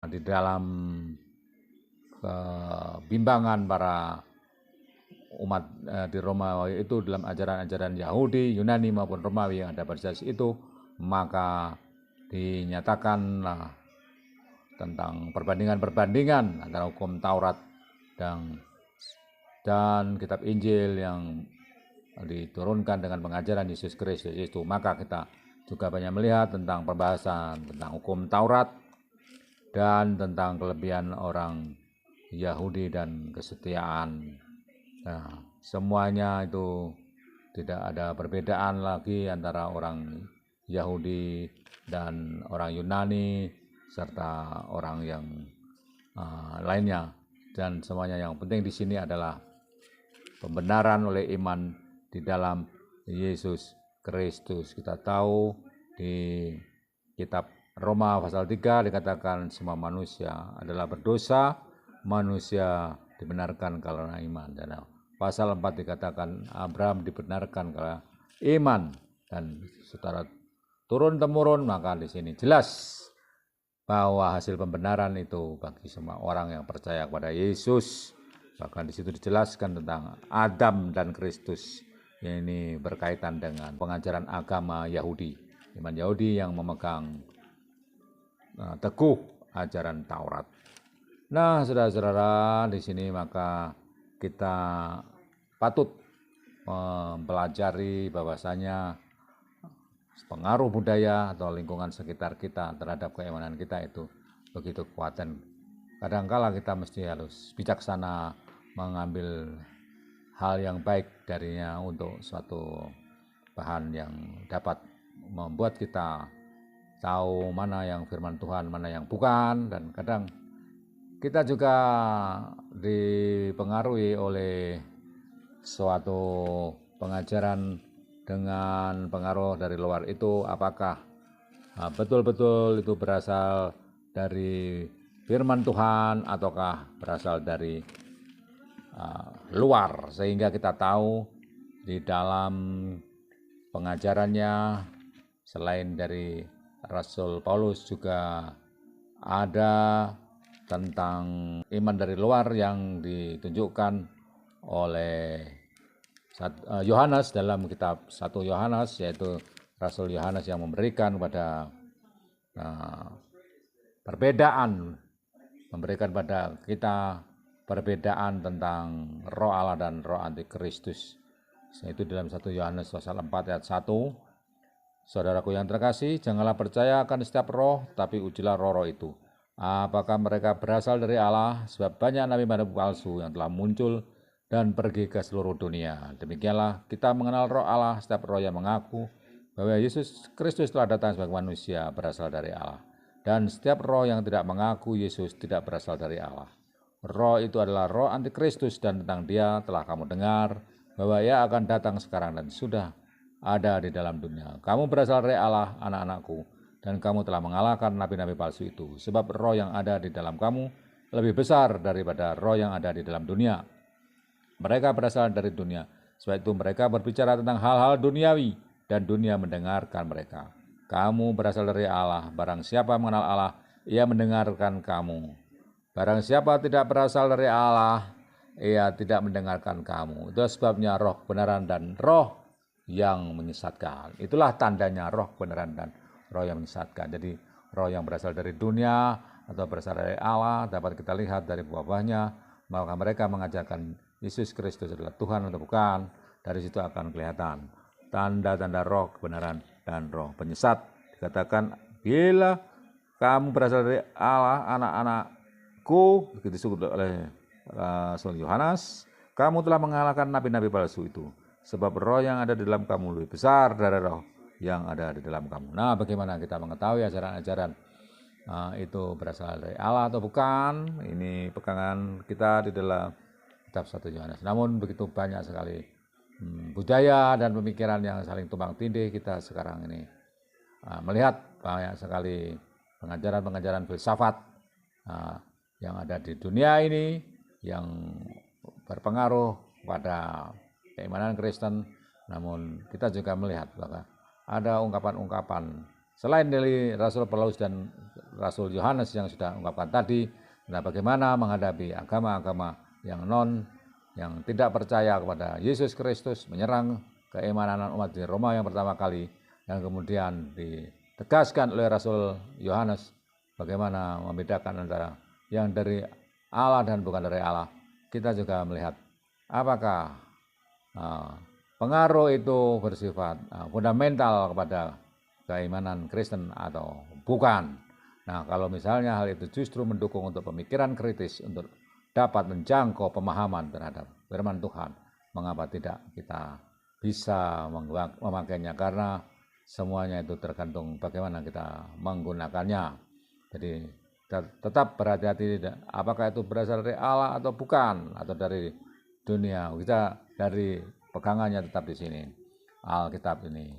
di dalam kebimbangan para umat di Romawi itu dalam ajaran-ajaran Yahudi, Yunani maupun Romawi yang ada pada saat itu, maka dinyatakanlah tentang perbandingan-perbandingan antara hukum Taurat dan kitab Injil yang diturunkan dengan pengajaran Yesus Kristus itu. Maka kita juga banyak melihat tentang pembahasan tentang hukum Taurat dan tentang kelebihan orang Yahudi dan kesetiaan. Nah, semuanya itu tidak ada perbedaan lagi antara orang Yahudi dan orang Yunani serta orang yang lainnya, dan semuanya yang penting di sini adalah pembenaran oleh iman di dalam Yesus Kristus. Kita tahu di kitab Roma pasal 3 dikatakan semua manusia adalah berdosa, manusia dibenarkan karena iman. Dan pasal 4 dikatakan Abraham dibenarkan karena iman, dan secara turun-temurun. Maka di sini jelas bahwa hasil pembenaran itu bagi semua orang yang percaya kepada Yesus. Bahkan di situ dijelaskan tentang Adam dan Kristus. Ini berkaitan dengan pengajaran agama Yahudi, iman Yahudi yang memegang teguh ajaran Taurat. Nah, saudara-saudara, di sini maka kita patut mempelajari bahwasanya pengaruh budaya atau lingkungan sekitar kita terhadap keimanan kita itu begitu kuat, dan kadangkala kita mesti harus bijaksana mengambil hal yang baik darinya untuk suatu bahan yang dapat membuat kita tahu mana yang firman Tuhan, mana yang bukan. Dan kadang kita juga dipengaruhi oleh suatu pengajaran dengan pengaruh dari luar itu, apakah betul-betul itu berasal dari firman Tuhan ataukah berasal dari luar, sehingga kita tahu di dalam pengajarannya selain dari Rasul Paulus juga ada tentang iman dari luar yang ditunjukkan oleh Yohanes dalam kitab 1 Yohanes, yaitu Rasul Yohanes yang memberikan pada memberikan pada kita perbedaan tentang roh Allah dan roh antikristus. Yaitu dalam 1 Yohanes pasal 4 ayat 1. Saudaraku yang terkasih, janganlah percaya akan setiap roh, tapi ujilah roh-roh itu, apakah mereka berasal dari Allah, sebab banyak nabi-nabi palsu yang telah muncul dan pergi ke seluruh dunia. Demikianlah kita mengenal roh Allah, setiap roh yang mengaku bahwa Yesus Kristus telah datang sebagai manusia berasal dari Allah. Dan setiap roh yang tidak mengaku Yesus tidak berasal dari Allah. Roh itu adalah roh antikristus, dan tentang dia telah kamu dengar bahwa ia akan datang sekarang dan sudah ada di dalam dunia. Kamu berasal dari Allah, anak-anakku, dan kamu telah mengalahkan nabi-nabi palsu itu. Sebab roh yang ada di dalam kamu lebih besar daripada roh yang ada di dalam dunia. Mereka berasal dari dunia, sebab itu mereka berbicara tentang hal-hal duniawi, dan dunia mendengarkan mereka. Kamu berasal dari Allah, barang siapa mengenal Allah, ia mendengarkan kamu. Barang siapa tidak berasal dari Allah, ia tidak mendengarkan kamu. Itu sebabnya roh kebenaran dan roh yang menyesatkan. Itulah tandanya roh kebenaran dan roh yang menyesatkan. Jadi roh yang berasal dari dunia atau berasal dari Allah dapat kita lihat dari buah-buahnya. Maka mereka mengajarkan Yesus Kristus adalah Tuhan atau bukan. Dari situ akan kelihatan tanda-tanda roh kebenaran dan roh penyesat. Dikatakan, bila kamu berasal dari Allah, anak-anakku, begitu disebut oleh Rasul Yohanes, kamu telah mengalahkan nabi-nabi palsu itu. Sebab roh yang ada di dalam kamu lebih besar dari roh yang ada di dalam kamu. Nah, bagaimana kita mengetahui ajaran-ajaran itu berasal dari Allah atau bukan? Ini pegangan kita di dalam kitab 1 Yohanes. Namun begitu banyak sekali budaya dan pemikiran yang saling tumpang tindih kita sekarang ini. Melihat banyak sekali pengajaran-pengajaran filsafat yang ada di dunia ini yang berpengaruh pada keimanan Kristen. Namun kita juga melihat bahwa ada ungkapan-ungkapan selain dari Rasul Paulus dan Rasul Yohanes yang sudah ungkapkan tadi, nah bagaimana menghadapi agama-agama yang tidak percaya kepada Yesus Kristus, menyerang keimanan umat di Roma yang pertama kali, dan kemudian ditegaskan oleh Rasul Yohanes bagaimana membedakan antara yang dari Allah dan bukan dari Allah. Kita juga melihat apakah pengaruh itu bersifat fundamental kepada keimanan Kristen atau bukan. Nah, kalau misalnya hal itu justru mendukung untuk pemikiran kritis untuk dapat menjangkau pemahaman terhadap firman Tuhan, mengapa tidak kita bisa memakainya, karena semuanya itu tergantung bagaimana kita menggunakannya. Jadi tetap berhati-hati apakah itu berasal dari Allah atau bukan, atau dari dunia. Kita dari pegangannya tetap di sini, Alkitab ini.